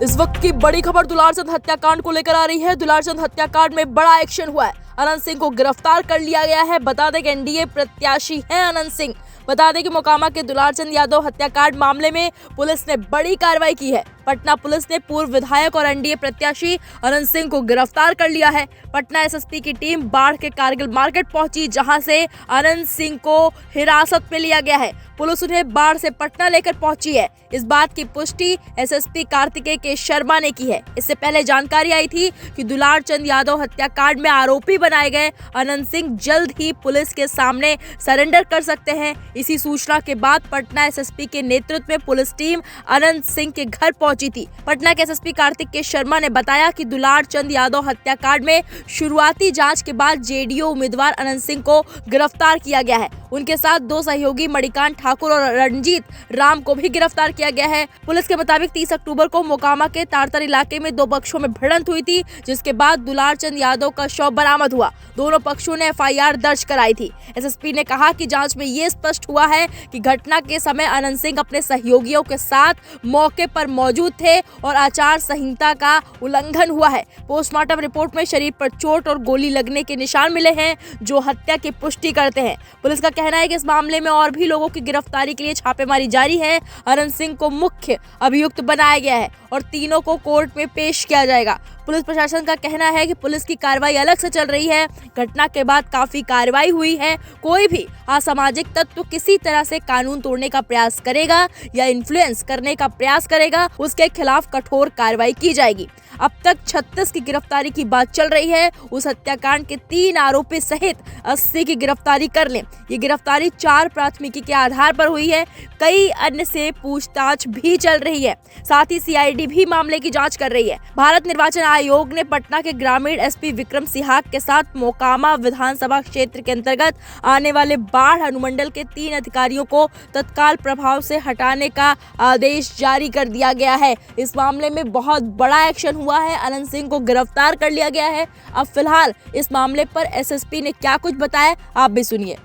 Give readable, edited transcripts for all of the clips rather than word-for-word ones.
इस वक्त की बड़ी खबर दुलारचंद हत्याकांड को लेकर आ रही है। दुलारचंद हत्याकांड में बड़ा एक्शन हुआ है। अनंत सिंह को गिरफ्तार कर लिया गया है। बता दें कि एनडीए प्रत्याशी हैं अनंत सिंह। बता दें कि मोकामा के दुलारचंद यादव हत्याकांड मामले में पुलिस ने बड़ी कार्रवाई की है। पटना पुलिस ने पूर्व विधायक और एनडीए प्रत्याशी अनंत सिंह को गिरफ्तार कर लिया है। पटना एसएसपी की टीम बाढ़ के कारगिल मार्केट पहुंची, जहां से अनंत सिंह को हिरासत में लिया गया है। पुलिस उन्हें बाढ़ से पटना लेकर पहुंची है। इस बात की पुष्टि एसएसपी कार्तिकेय के शर्मा ने की है। इससे पहले जानकारी आई थी कि दुलारचंद यादव हत्याकांड में आरोपी बनाए गए अनंत सिंह जल्द ही पुलिस के सामने सरेंडर कर सकते हैं। इसी सूचना के बाद पटना एसएसपी के नेतृत्व में पुलिस टीम अनंत सिंह के घर पहुंची थी। पटना के एसएसपी कार्तिकेय शर्मा ने बताया कि दुलारचंद यादव हत्याकांड में शुरुआती जांच के बाद जेडीयू उम्मीदवार अनंत सिंह को गिरफ्तार किया गया है। उनके साथ 2 सहयोगी मणिकांत ठाकुर और रणजीत राम को भी गिरफ्तार किया गया है। पुलिस के मुताबिक 30 अक्टूबर को मोकामा के तारतर इलाके में 2 पक्षों में भिड़ंत हुई थी, जिसके बाद दुलारचंद यादव का शव बरामद हुआ। दोनों पक्षों ने एफआईआर दर्ज कराई थी। एसएसपी ने कहा कि जांच में ये स्पष्ट हुआ है कि घटना के समय अनंत सिंह अपने सहयोगियों के साथ मौके पर मौजूद थे और आचार संहिता का उल्लंघन हुआ है। पोस्टमार्टम रिपोर्ट में शरीर पर चोट और गोली लगने के निशान मिले हैं, जो हत्या की पुष्टि करते हैं। पुलिस का कहना है कि इस मामले में और भी लोगों की गिरफ्तारी के लिए छापेमारी जारी है। अनंत सिंह को मुख्य अभियुक्त बनाया गया है और तीनों को कोर्ट में पेश किया जाएगा। पुलिस प्रशासन का कहना है कि पुलिस की कार्रवाई अलग से चल रही है। घटना के बाद काफी कार्रवाई हुई है। कोई भी असामाजिक तत्व किसी तरह से कानून तोड़ने का प्रयास करेगा या इन्फ्लुएंस करने का प्रयास करेगा, उसके खिलाफ कठोर कार्रवाई की जाएगी। अब तक 36 की गिरफ्तारी की बात चल रही है। उस हत्याकांड के 3 आरोपी सहित 80 की गिरफ्तारी कर लें। ये गिरफ्तारी 4 प्राथमिकी के आधार पर हुई है। कई अन्य से पूछताछ भी चल रही है। साथ ही सीआईडी भी मामले की जांच कर रही है। भारत निर्वाचन आयोग ने पटना के ग्रामीण एसपी विक्रम सिहाग के साथ मोकामा विधानसभा क्षेत्र के अंतर्गत आने वाले बाढ़ अनुमंडल के 3 अधिकारियों को तत्काल प्रभाव से हटाने का आदेश जारी कर दिया गया है। इस मामले में बहुत बड़ा एक्शन हुआ है। अनंत सिंह को गिरफ्तार कर लिया गया है। अब फिलहाल इस मामले पर एसएसपी ने क्या कुछ बताया, आप भी सुनिए।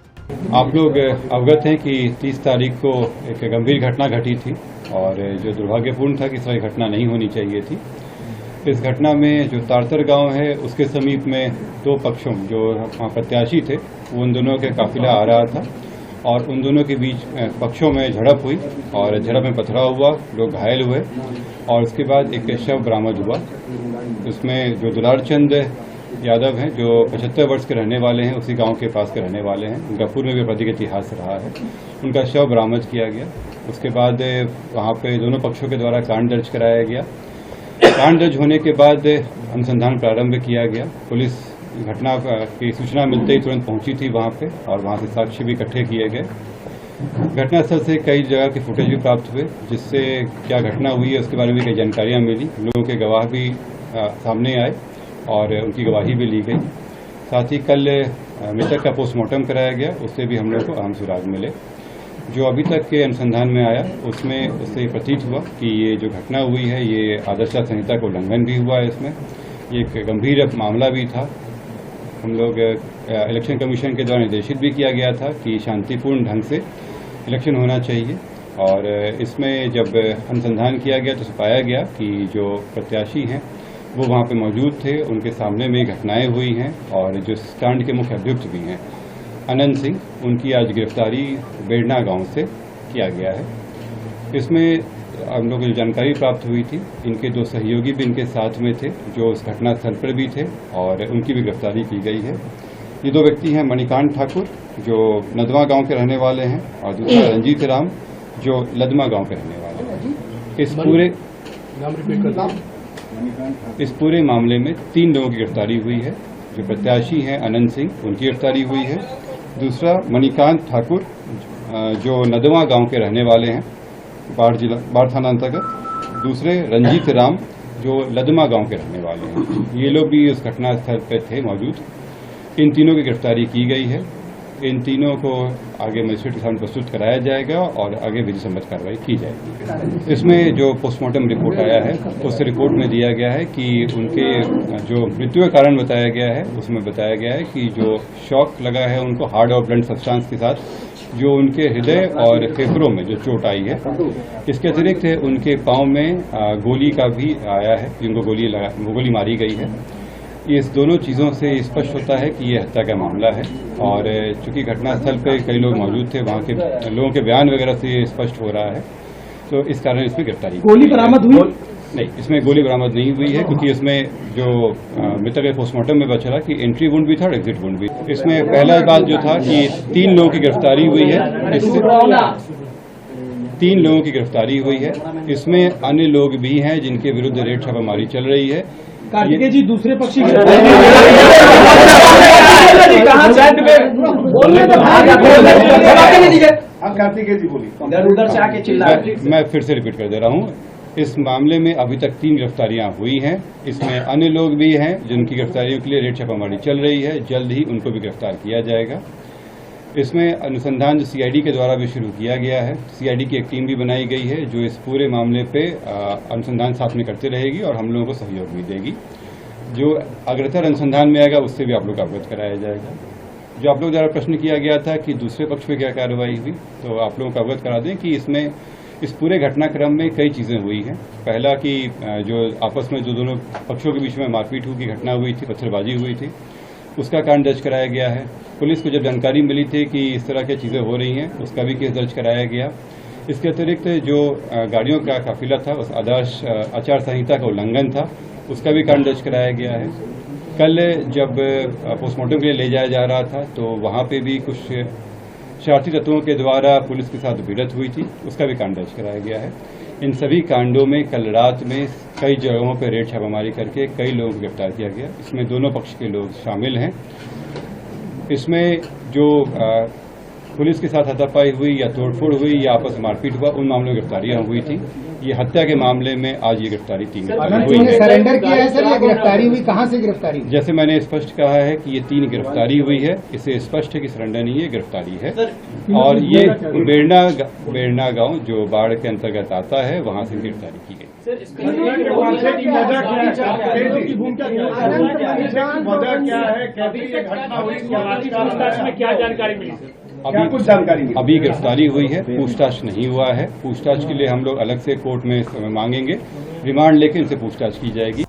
आप लोग अवगत हैं कि 30 तारीख को एक गंभीर घटना घटी थी और जो दुर्भाग्यपूर्ण था कि इस घटना नहीं होनी चाहिए थी। इस घटना में जो तारतर गांव है उसके समीप में 2 पक्षों जो वहाँ प्रत्याशी थे, वो उन दोनों के काफिला आ रहा था और उन दोनों के बीच पक्षों में झड़प हुई और झड़प में पथराव हुआ, लोग घायल हुए और उसके बाद एक शव बरामद हुआ। उसमें जो दुलारचंद यादव हैं, जो 75 वर्ष के रहने वाले हैं, उसी गांव के पास के रहने वाले हैं, उनका पूर्व में भी आपराधिक इतिहास रहा है, उनका शव बरामद किया गया। उसके बाद वहाँ पे दोनों पक्षों के द्वारा कांड दर्ज कराया गया। कांड दर्ज होने के बाद अनुसंधान प्रारंभ किया गया। पुलिस घटना की सूचना मिलते ही तुरंत पहुंची थी वहाँ पे और वहाँ से साक्ष्य भी इकट्ठे किए गए। घटनास्थल से कई जगह के फुटेज भी प्राप्त हुए, जिससे क्या घटना हुई है उसके बारे में कई जानकारियाँ मिली। लोगों के गवाह भी सामने आए और उनकी गवाही भी ली गई। साथ ही कल मृतक का पोस्टमार्टम कराया गया, उससे भी हम लोग को अहम सुराग मिले। जो अभी तक के अनुसंधान में आया उसमें उससे प्रतीत हुआ कि ये जो घटना हुई है ये आदर्श संहिता का उल्लंघन भी हुआ है। इसमें ये एक गंभीर मामला भी था। हम लोग इलेक्शन कमीशन के द्वारा निर्देशित भी किया गया था कि शांतिपूर्ण ढंग से इलेक्शन होना चाहिए और इसमें जब अनुसंधान किया गया तो पाया गया कि जो प्रत्याशी हैं वो वहाँ पे मौजूद थे, उनके सामने में घटनाएं हुई हैं और जो कांड के मुख्य अभियुक्त भी हैं अनंत सिंह, उनकी आज गिरफ्तारी बेड़ना गांव से किया गया है। इसमें हम लोगों को जानकारी प्राप्त हुई थी, इनके 2 सहयोगी भी इनके साथ में थे जो उस घटनास्थल पर भी थे और उनकी भी गिरफ्तारी की गई है। ये 2 व्यक्ति हैं मणिकांत ठाकुर जो नदवा गांव के रहने वाले हैं और दूसरा रणजीत राम जो लदमा गांव के रहने वाले हैं। इस पूरे मामले में 3 लोगों की गिरफ्तारी हुई है। जो प्रत्याशी हैं अनंत सिंह, उनकी गिरफ्तारी हुई है। दूसरा मणिकांत ठाकुर जो नदवा गांव के रहने वाले हैं, बाढ़ थाना अंतर्गत। दूसरे रणजीत राम जो लदमा गांव के रहने वाले हैं। ये लोग भी उस घटनास्थल पर थे मौजूद। इन तीनों की गिरफ्तारी की गई है। इन तीनों को आगे मजिस्ट्रेट के सामने प्रस्तुत कराया जाएगा और आगे विधि सम्मत कार्रवाई की जाएगी। इसमें जो पोस्टमार्टम रिपोर्ट आया है उस रिपोर्ट में दिया गया है कि उनके जो मृत्यु का कारण बताया गया है उसमें बताया गया है कि जो शॉक लगा है उनको हार्ड और ब्लंट सब्सटेंस के साथ जो उनके हृदय और फेफड़ों में जो चोट आई है, इसके अतिरिक्त उनके पांव में गोली का भी आया है, जिनको गोली मारी गई है। इस दोनों चीज़ों से स्पष्ट होता है कि ये हत्या का मामला है और चूंकि घटनास्थल पे कई लोग मौजूद थे, वहाँ के लोगों के बयान वगैरह से ये स्पष्ट हो रहा है, तो इस कारण इसमें गिरफ्तारी। गोली बरामद हुई? नहीं, इसमें गोली बरामद नहीं हुई है क्योंकि इसमें जो मृतक के पोस्टमार्टम में बचा कि एंट्री वुंड भी था और एग्जिट वुंड भी। इसमें पहला बात जो था कि 3 लोगों की गिरफ्तारी हुई है, इससे 3 लोगों की गिरफ्तारी हुई है। इसमें अन्य लोग भी हैं जिनके विरुद्ध रेड छापामारी चल रही है। कार्तिकेय जी दूसरे पक्षी कार्तिकेय जी बोली उधर से आके चिल्लाए। मैं फिर से रिपीट कर दे रहा हूँ, इस मामले में अभी तक 3 गिरफ्तारियां हुई हैं। इसमें अन्य लोग भी हैं जिनकी गिरफ्तारियों के लिए रेड छापामारी चल रही है, जल्द ही उनको भी गिरफ्तार किया जाएगा। इसमें अनुसंधान जो सीआईडी के द्वारा भी शुरू किया गया है, सीआईडी की एक टीम भी बनाई गई है जो इस पूरे मामले पे अनुसंधान साथ में करती रहेगी और हम लोगों को सहयोग भी देगी। जो अग्रतर अनुसंधान में आएगा उससे भी आप लोग को अवगत कराया जाएगा। जो आप लोग द्वारा प्रश्न किया गया था कि दूसरे पक्ष पे क्या कार्रवाई हुई, तो आप लोगों को अवगत करा दें कि इसमें इस पूरे घटनाक्रम में कई चीज़ें हुई हैं। पहला कि जो आपस में जो दोनों पक्षों के बीच में मारपीट की घटना हुई थी, पत्थरबाजी हुई थी, उसका कारण दर्ज कराया गया है। पुलिस को जब जानकारी मिली थी कि इस तरह की चीज़ें हो रही हैं, उसका भी केस दर्ज कराया गया। इसके अतिरिक्त जो गाड़ियों का काफिला था, उस आदर्श आचार संहिता का उल्लंघन था, उसका भी कारण दर्ज कराया गया है। कल जब पोस्टमार्टम के लिए ले जाया जा रहा था तो वहाँ पे भी कुछ शरारती तत्वों के द्वारा पुलिस के साथ भिड़ंत हुई थी, उसका भी कांड दर्ज कराया गया है। इन सभी कांडों में कल रात में कई जगहों पर रेड छापामारी करके कई लोगों को गिरफ्तार किया गया। इसमें दोनों पक्ष के लोग शामिल हैं। इसमें जो पुलिस के साथ हाथापाई हुई या तोड़फोड़ हुई या आपस में मारपीट हुआ, उन मामलों में गिरफ्तारियां हुई थी। ये हत्या के मामले में आज ये गिरफ्तारी 3 हुई है। सरेंडर किया है सर, या गिरफ्तारी हुई? कहाँ से गिरफ्तारी? जैसे मैंने स्पष्ट कहा है कि ये 3 गिरफ्तारी हुई है, इसे स्पष्ट है कि सरेंडर नहीं है, गिरफ्तारी है। और ये बेरना गांव जो बाढ़ के अंतर्गत आता है, वहां से गिरफ्तारी की गई। क्या जानकारी मिली? कुछ जानकारी अभी गिरफ्तारी हुई है, पूछताछ नहीं हुआ है। पूछताछ के लिए हम लोग अलग से कोर्ट में समय मांगेंगे, रिमांड लेकर इनसे पूछताछ की जाएगी।